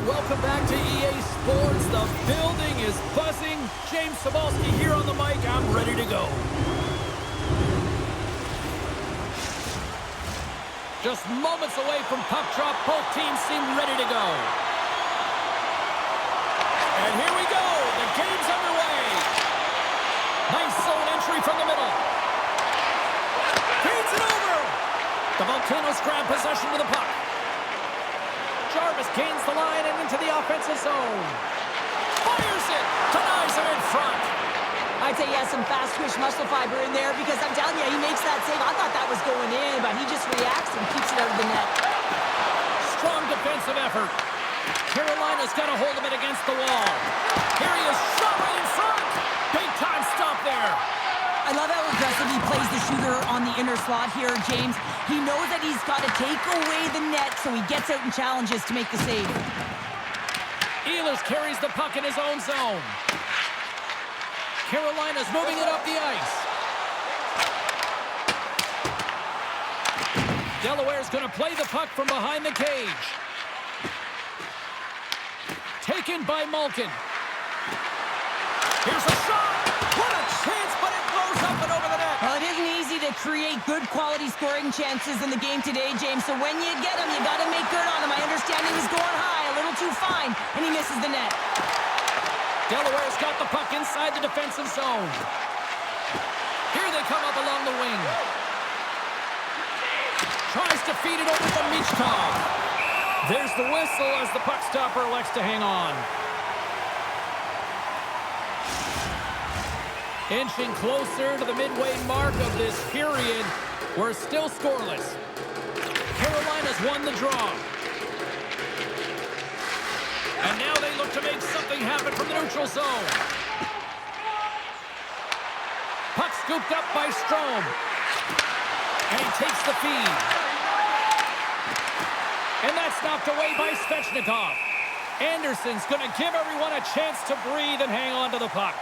welcome back to EA Sports. The building is buzzing. James Cebulski here on the mic. I'm ready to go. Just moments away from puck drop. Both teams seem ready to go. And here we go. The game's underway. Nice zone entry from the middle. Feeds it over. The Volcanoes grab possession with the puck. Jarvis gains the line and into the offensive zone. Fires it. Denies him in front. I'd say he has some fast-twitch muscle fiber in there because I'm telling you, he makes that save. I thought that was going in, but he just reacts and keeps it out of the net. Strong defensive effort. Carolina's got a hold of it against the wall. Here he is, shot right in front. Big-time stop there. I love how aggressive he plays the shooter on the inner slot here, James. He knows that he's got to take away the net, so he gets out and challenges to make the save. Ehlers carries the puck in his own zone. Carolina's moving it up the ice. Delaware's going to play the puck from behind the cage. Taken by Malkin. Here's a shot. What a chance, but it blows up and over the net. Well, it isn't easy to create good quality scoring chances in the game today, James. So when you get them, you got to make good on them. I understand he was going high, a little too fine, and he misses the net. Delaware's got the puck inside the defensive zone. Here they come up along the wing. Tries to feed it over to Michkov. There's the whistle as the puck stopper elects to hang on. Inching closer to the midway mark of this period. We're still scoreless. Carolina's won the draw. And now they look to make something happen from the neutral zone. Puck scooped up by Strome. And he takes the feed. And that's knocked away by Svechnikov. Anderson's going to give everyone a chance to breathe and hang on to the puck.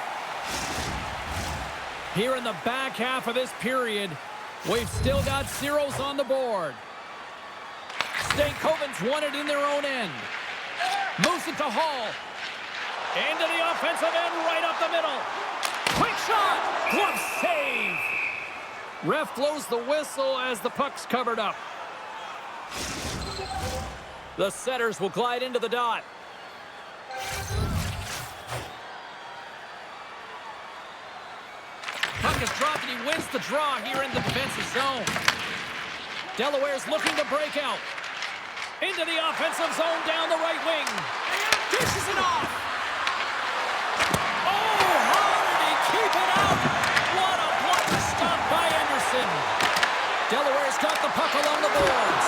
Here in the back half of this period, we've still got zeros on the board. Stankoven's won it in their own end. Moves it to Hall. Into the offensive end, right up the middle. Quick shot! Glove save! Ref blows the whistle as the puck's covered up. The setters will glide into the dot. Puck is dropped and he wins the draw here in the defensive zone. Delaware's looking to break out. Into the offensive zone down the right wing. Dishes it off. Oh, how did he keep it out? What a block stop by Anderson. Delaware's got the puck along the boards.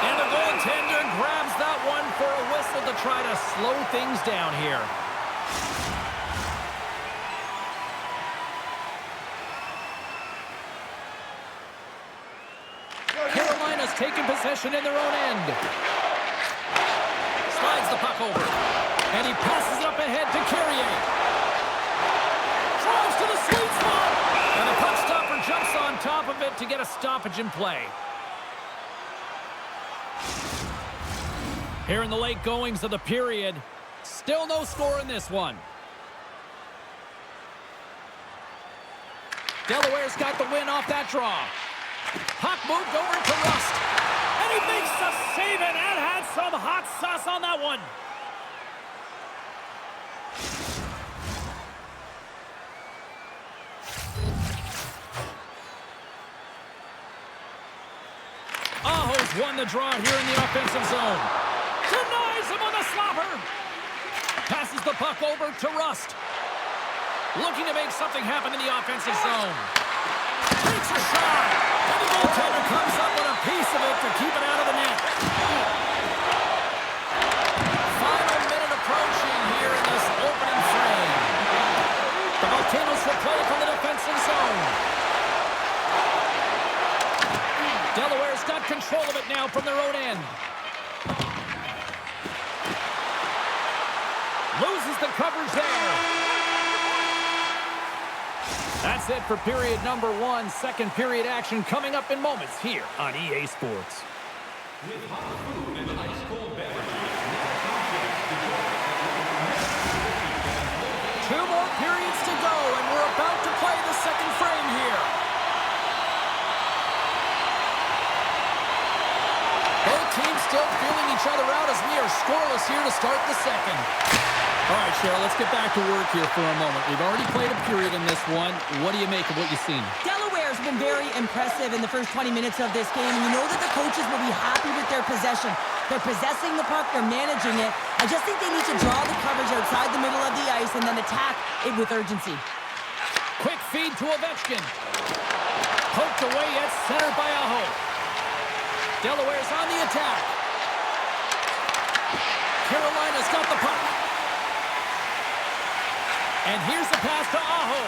And the goaltender grabs that one for a whistle to try to slow things down here. Carolina's taken possession in their own end. Slides the puck over. And he passes it up ahead to Carrier. Throws to the sweet spot. And the puck stopper jumps on top of it to get a stoppage in play. Here in the late goings of the period, still no score in this one. Delaware's got the win off that draw. Puck moved over to Rust. And he makes the save, and that had some hot sauce on that one. Aho's won the draw here in the offensive zone. Denies him on the slobber. Passes the puck over to Rust. Looking to make something happen in the offensive zone. Takes a shot. And the goaltender comes up with a piece of it to keep it out of the net. Final minute approaching here in this opening frame. The Volcanoes will play from the defensive zone. Delaware's got control of it now from their own end. Loses the coverage there. That's it for period number one. Second period action coming up in moments here on EA Sports. With hot food and ice-cold beverages, start the second. All right, Cheryl, let's get back to work here for a moment. We've already played a period in this one. What do you make of what you've seen? Delaware's been very impressive in the first 20 minutes of this game, and you know that the coaches will be happy with their possession. They're possessing the puck, they're managing it. I just think they need to draw the coverage outside the middle of the ice and then attack it with urgency. Quick feed to Ovechkin. Poked away at center by Aho. Delaware's on the attack. Carolina's got the puck. And here's the pass to Aho.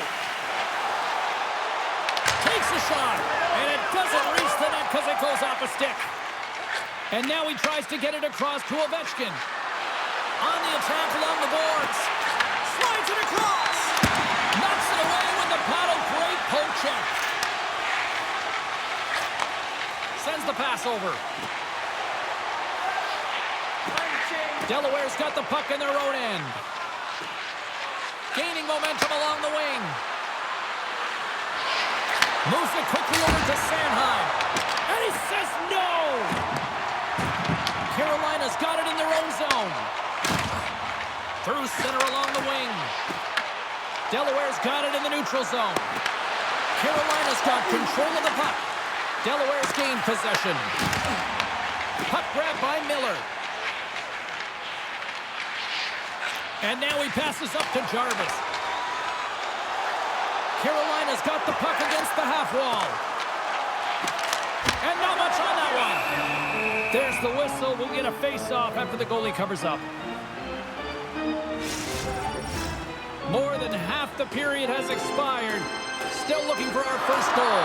Takes a shot, and it doesn't reach the net because it goes off a stick. And now he tries to get it across to Ovechkin. On the attack along the boards. Slides it across. Knocks it away with the paddle. Great poke check. Sends the pass over. Delaware's got the puck in their own end. Gaining momentum along the wing. Moves it quickly over to Sanheim. And he says no! Carolina's got it in their own zone. Through center along the wing. Delaware's got it in the neutral zone. Carolina's got control of the puck. Delaware's gained possession. Puck grab by Miller. And now he passes up to Jarvis. Carolina's got the puck against the half wall. And not much on that one. There's the whistle. We'll get a face-off after the goalie covers up. More than half the period has expired. Still looking for our first goal.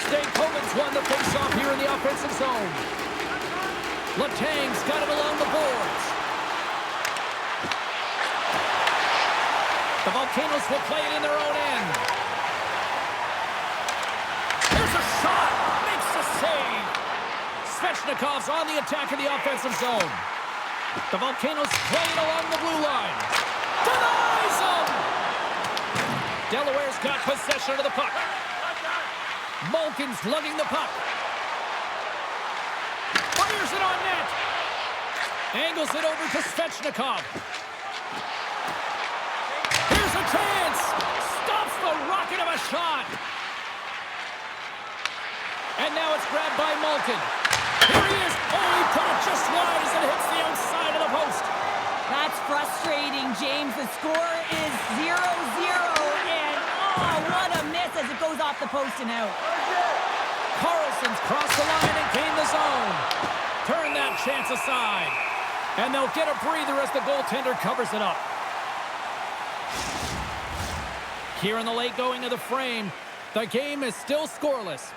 Stankoven's won the face-off here in the offensive zone. Letang's got it along the boards. The Volcanoes will play it in their own end. There's a shot. Makes the save. Svechnikov's on the attack in the offensive zone. The Volcanoes play it along the blue line. Denies him! Delaware's got possession of the puck. Malkin's lugging the puck. Fires it on net. Angles it over to Svechnikov. Here's a chance. Stops the rocket of a shot. And now it's grabbed by Malkin. Here he is. Oh, he put it just wide as it hits the outside of the post. That's frustrating, James. The score is 0-0, and oh, what a miss as it goes off the post and out. Carlson's crossed the line and gained the zone. Turn that chance aside. And they'll get a breather as the goaltender covers it up. Here in the late going of the frame, the game is still scoreless.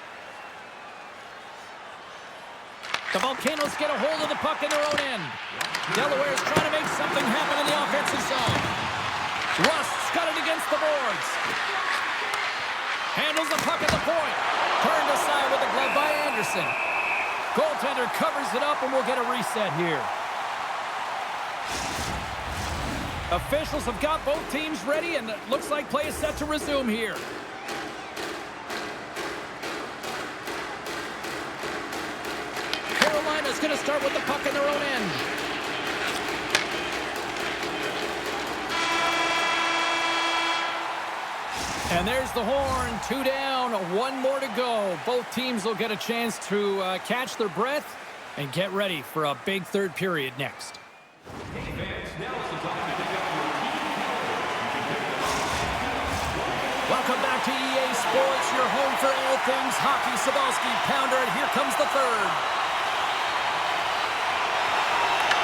The Volcanoes get a hold of the puck in their own end. Delaware's trying to make something happen in the offensive zone. Rust's got it against the boards. Handles the puck at the point. Turned aside with the glove by Anderson. Goaltender covers it up, and we'll get a reset here. Officials have got both teams ready, and it looks like play is set to resume here. Carolina's going to start with the puck in their own end. And there's the horn. 2 down, 1 more to go. Both teams will get a chance to catch their breath and get ready for a big third period next. Welcome back to EA Sports, your home for all things hockey. Sabalski, pounder, and here comes the third.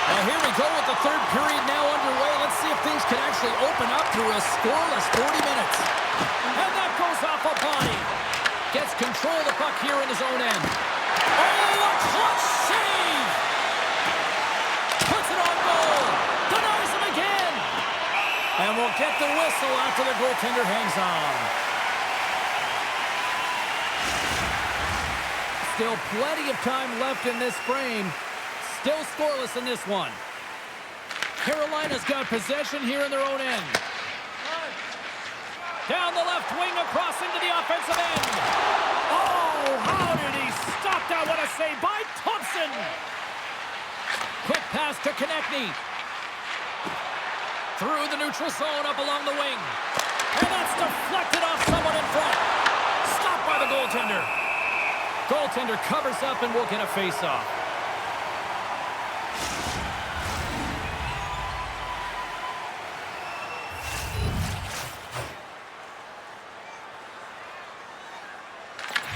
Well, here we go with the third period now underway. Let's see if things can actually open up through a scoreless 40 minutes. And that goes off a body. Gets control of the puck here in his own end. Oh, a clutch save! Puts it on goal. Denies him again. And we'll get the whistle after the goaltender hangs on. Still plenty of time left in this frame. Still scoreless in this one. Carolina's got possession here in their own end. Down the left wing, across into the offensive end. Oh, how did he stop Knocked out. What a save by Thompson. Quick pass to Konechny. Through the neutral zone, up along the wing. And that's deflected off someone in front. Stopped by the goaltender. Goaltender covers up and will get a face-off.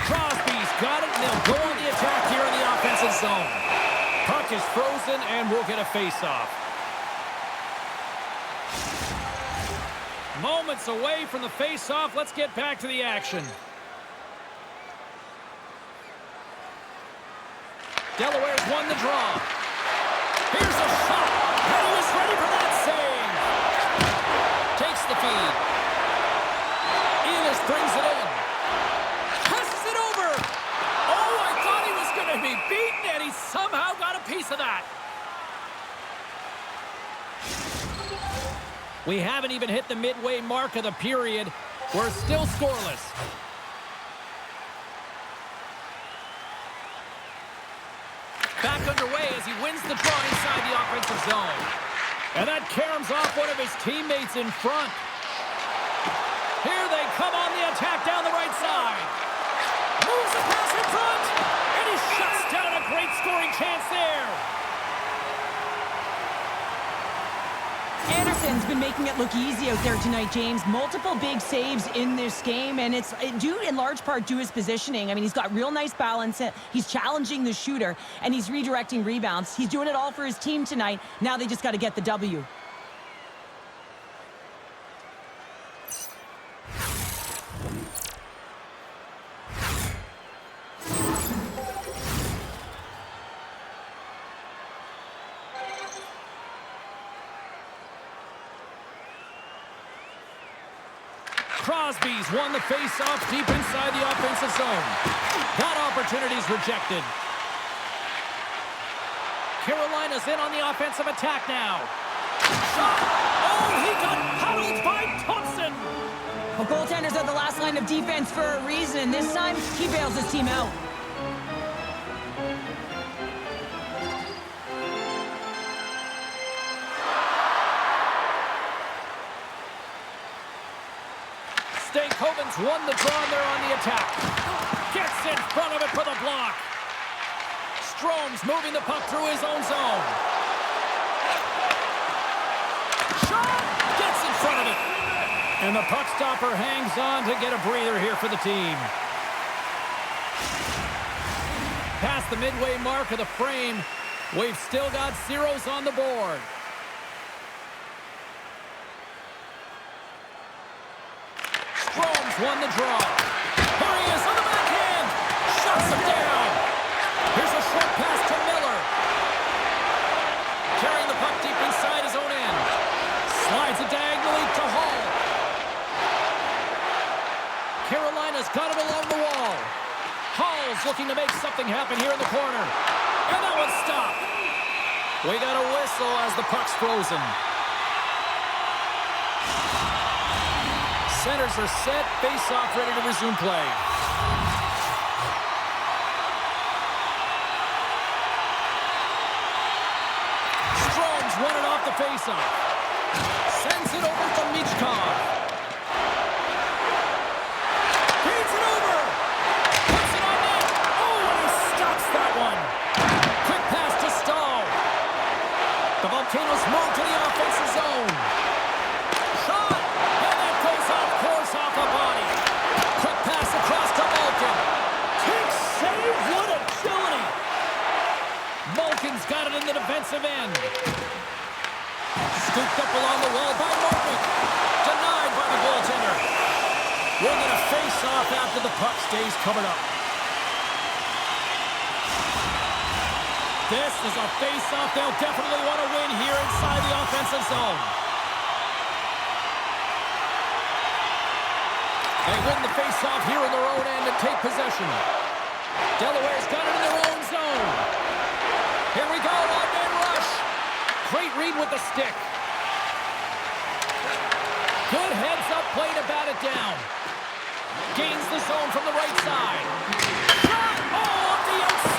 Crosby's got it, and they'll go on the attack here in the offensive zone. Puck is frozen, and we'll get a face-off. Moments away from the face-off. Let's get back to the action. Delaware's won the draw. Here's a shot. And he was ready for that save. Takes the feed. Elis brings it in. Passes it over. Oh, I thought he was going to be beaten, and he somehow got a piece of that. We haven't even hit the midway mark of the period. We're still scoreless. Back underway as he wins the draw inside the offensive zone. And that caroms off one of his teammates in front. Here they come on the attack down the right side. Moves the pass in front. And he shuts down a great scoring chance there. Anderson's been making it look easy out there tonight, James. Multiple big saves in this game, and it's due in large part to his positioning. I mean, he's got real nice balance. He's challenging the shooter, and he's redirecting rebounds. He's doing it all for his team tonight. Now they just got to get the W. Crosby's won the face-off deep inside the offensive zone. That opportunity's rejected. Carolina's in on the offensive attack now. Shot! Oh, he got paddled by Thompson! Well, goaltenders are the last line of defense for a reason. This time, he bails his team out. Stankoven's won the draw, and they're on the attack. Gets in front of it for the block. Strome's moving the puck through his own zone. Shot! Gets in front of it. And the puck stopper hangs on to get a breather here for the team. Past the midway mark of the frame, we've still got zeros on the board. Strome's won the draw. Here he is on the backhand. Shuts him down. Here's a short pass to Miller. Carrying the puck deep inside his own end. Slides it diagonally to Hall. Carolina's got it along the wall. Hall's looking to make something happen here in the corner. And that one's stopped. We got a whistle as the puck's frozen. Centers are set, face-off ready to resume play. Strome's won it off the face-off. Sends it over to Michkov. Feeds it over. Puts it on net. Oh, and he stops that one. Quick pass to Stahl. The Volcanoes move to the offensive zone. Shot. Off a body. Quick pass across to Malkin. Big save. What agility. Malkin's got it in the defensive end. Scooped up along the wall by Martin. Denied by the goaltender. We're going to face off after the puck stays covered up. This is a face-off they'll definitely want to win here inside the offensive zone. They win the face-off here in their own end and take possession. Delaware's got it in their own zone. Here we go, one-man rush. Great read with the stick. Good heads-up play to bat it down. Gains the zone from the right side. Shot! Oh, off the outside.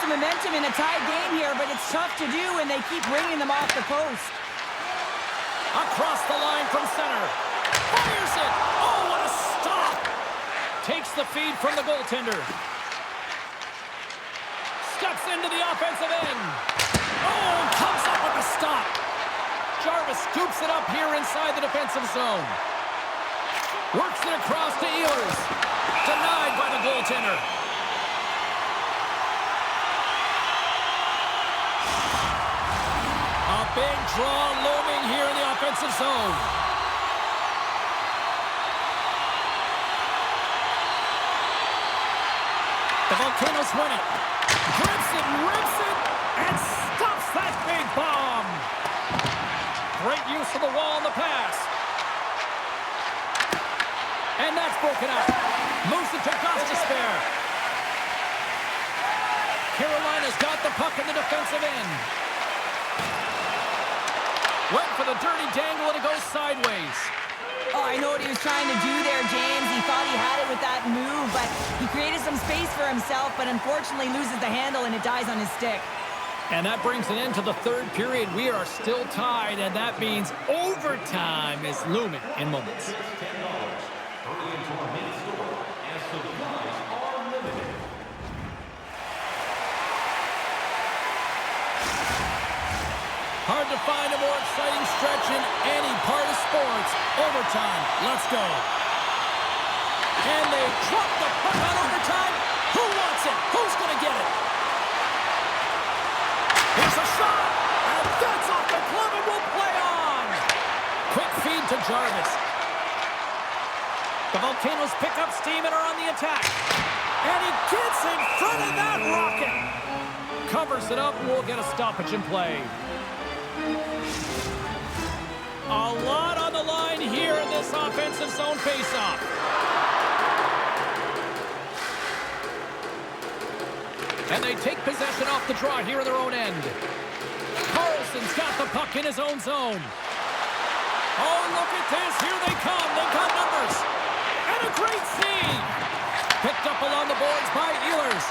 some momentum in a tied game here, but it's tough to do, and they keep bringing them off the post. Across the line from center. Fires it. Oh, what a stop. Takes the feed from the goaltender. Steps into the offensive end. Oh, comes up with a stop. Jarvis scoops it up here inside the defensive zone. Works it across to Ehlers. Denied by the goaltender. A big draw looming here in the offensive zone. The Volcanoes win it. Grips it, rips it, and stops that big bomb. Great use of the wall in the pass. And that's broken up. Moves it to Gostisbehere. Carolina's got the puck in the defensive end. Went for the dirty dangle, and it goes sideways. Oh, I know what he was trying to do there, James. He thought he had it with that move, but he created some space for himself, but unfortunately loses the handle, and it dies on his stick. And that brings an end to the third period. We are still tied, and that means overtime is looming in moments. Hard to find a more exciting stretch in any part of sports. Overtime. Let's go. And they drop the puck on overtime. Who wants it? Who's going to get it? Here's a shot. And that's off the glove and will play on. Quick feed to Jarvis. The Volcanoes pick up steam and are on the attack. And he gets in front of that rocket. Covers it up and we'll get a stoppage in play. A lot on the line here in this offensive zone faceoff. And they take possession off the draw here in their own end. Carlson's got the puck in his own zone. Oh, look at this. Here they come. They've got numbers. And a great save. Picked up along the boards by Ehlers.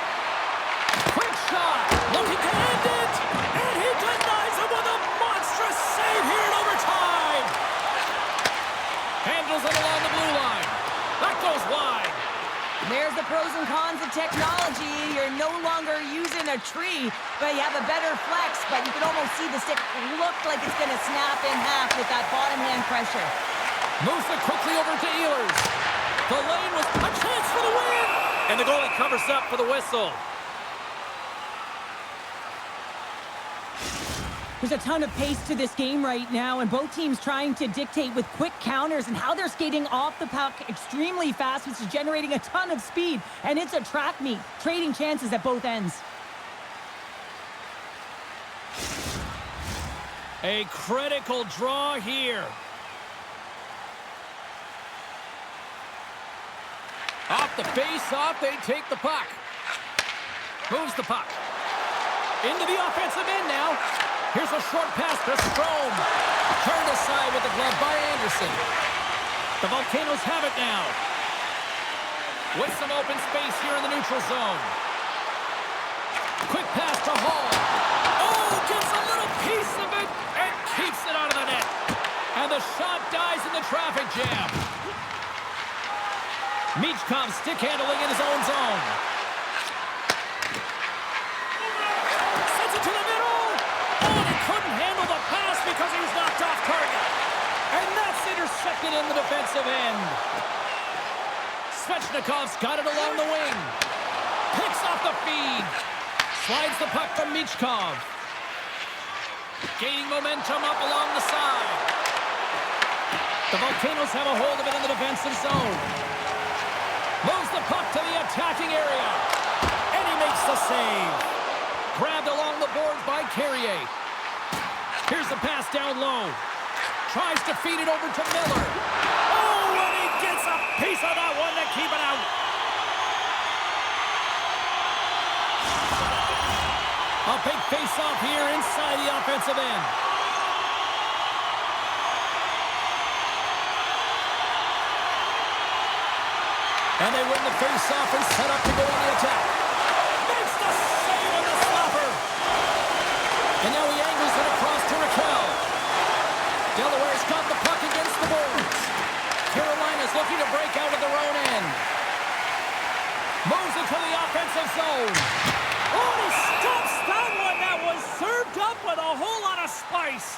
Quick shot. Looking to end it. And he denies it with a monstrous save here in overtime. Handles it along the blue line. That goes wide. There's the pros and cons of technology. You're no longer using a tree, but you have a better flex, but you can almost see the stick look like it's going to snap in half with that bottom hand pressure. Moves it quickly over to Ehlers. The lane was a chance for the win. And the goalie covers up for the whistle. There's a ton of pace to this game right now, and both teams trying to dictate with quick counters and how they're skating off the puck extremely fast, which is generating a ton of speed. And it's a track meet, trading chances at both ends. A critical draw here. Off the face-off, they take the puck. Moves the puck. Into the offensive end now. Here's a short pass to Strome. Turned aside with the glove by Anderson. The Volcanoes have it now. With some open space here in the neutral zone. Quick pass to Hall. Oh, gets a little piece of it and keeps it out of the net. And the shot dies in the traffic jam. Michkov stick handling in his own zone. Sends it to the middle. Oh, and he couldn't handle the pass because he was knocked off target. And that's intercepted in the defensive end. Svechnikov's got it along the wing. Picks off the feed. Slides the puck from Michkov. Gaining momentum up along the side. The Volcanoes have a hold of it in the defensive zone. Moves the puck to the attacking area. And he makes the save. Grabbed along the boards by Carrier. Here's the pass down low. Tries to feed it over to Miller. Oh, and he gets a piece of that one to keep it out. A big face-off here inside the offensive end. And they win the face-off and set up to go on the attack. Makes the save on the into the offensive zone. Oh, he stuffs that one. That was served up with a whole lot of spice.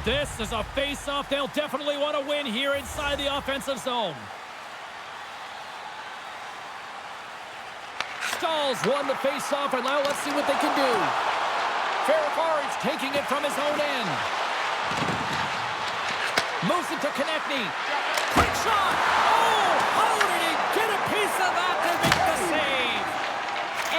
This is a face-off they'll definitely want to win here inside the offensive zone. Stahls won the face-off, and now let's see what they can do. Ferrari's taking it from his own end. Moves it to Konechny. Quick shot! Oh, how did he get a piece of that to make the save?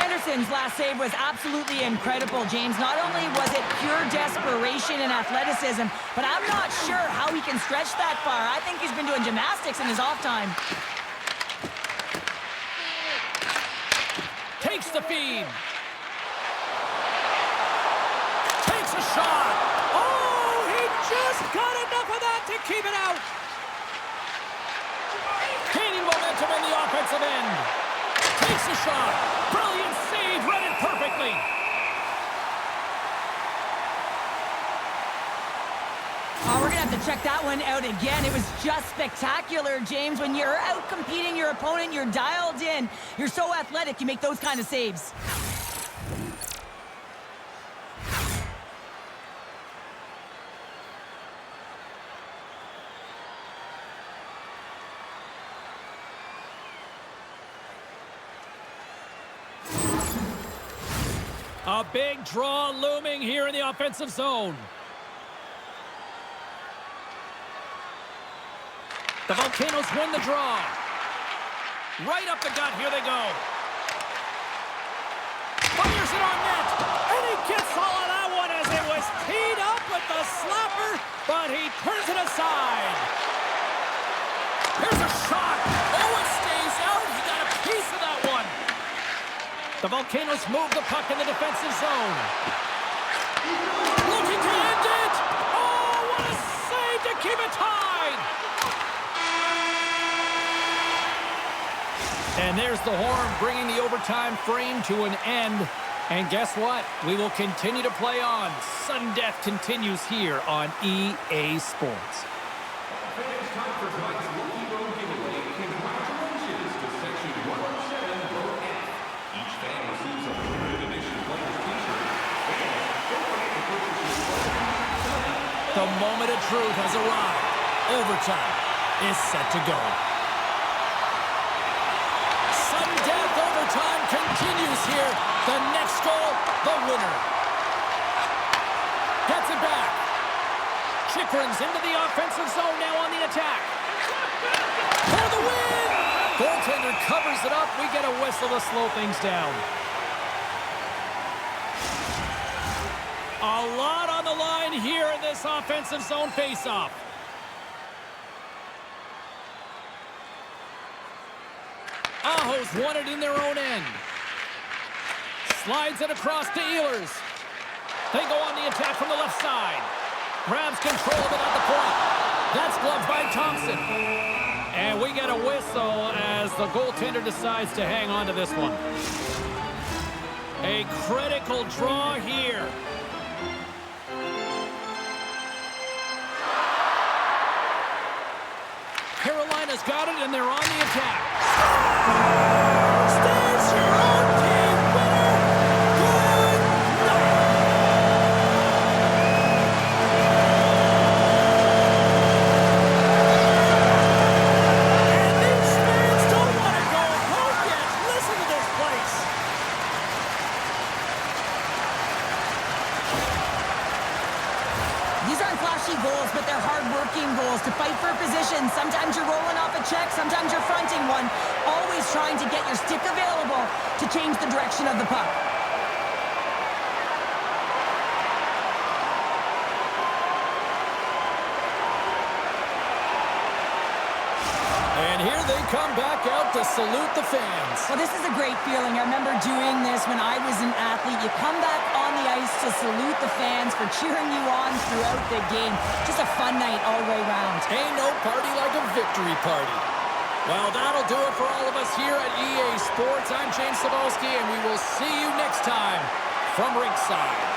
Anderson's last save was absolutely incredible, James. Not only was it pure desperation and athleticism, but I'm not sure how he can stretch that far. I think he's been doing gymnastics in his off time. Takes the feed. Takes a shot. Oh, he just got enough of that to keep it out. Gaining momentum in the offensive end. Takes a shot. Brilliant save. Read it perfectly. Oh, we're going to have to check that one out again. It was just spectacular, James. When you're out competing your opponent, you're dialed in. You're so athletic, you make those kind of saves. A big draw looming here in the offensive zone. The Volcanoes win the draw. Right up the gut, here they go. Fires it on net. And he gets all of that one as it was teed up with the slapper, but he turns it aside. Here's a shot. Oh, it stays out. He got a piece of that one. The Volcanoes move the puck in the defensive zone. Looking to end it. Oh, what a save to keep it tied. And there's the horn, bringing the overtime frame to an end. And guess what? We will continue to play on. Sudden death continues here on EA Sports. The moment of truth has arrived. Overtime is set to go. Sudden death overtime continues here. The next goal, the winner. Gets it back. Chikrin's into the offensive zone now on the attack. For the win! Goaltender covers it up. We get a whistle to slow things down. A lot on the line here in this offensive zone faceoff. Aho's won it in their own end. Slides it across to Ehlers. They go on the attack from the left side. Grabs control of it at the point. That's gloved by Thompson. And we get a whistle as the goaltender decides to hang on to this one. A critical draw here. Carolina's got it, and they're on the attack. Stands your own team winner. Good night. And these fans don't want to go home yet. Listen to this place. These aren't flashy goals, but they're hard-working goals to fight for a position. Sometimes you're rolling off a check, sometimes you're fronting one. Always trying to get your stick available to change the direction of the puck. And here they come back out to salute the fans. Well, this is a great feeling. I remember doing this when I was an athlete. You come back on the ice to salute the fans for cheering you on throughout the game. Just a fun night all the way around. Ain't no party like a victory party. Well, that'll do it for all of us here at EA Sports. I'm James Cebulski, and we will see you next time from ringside.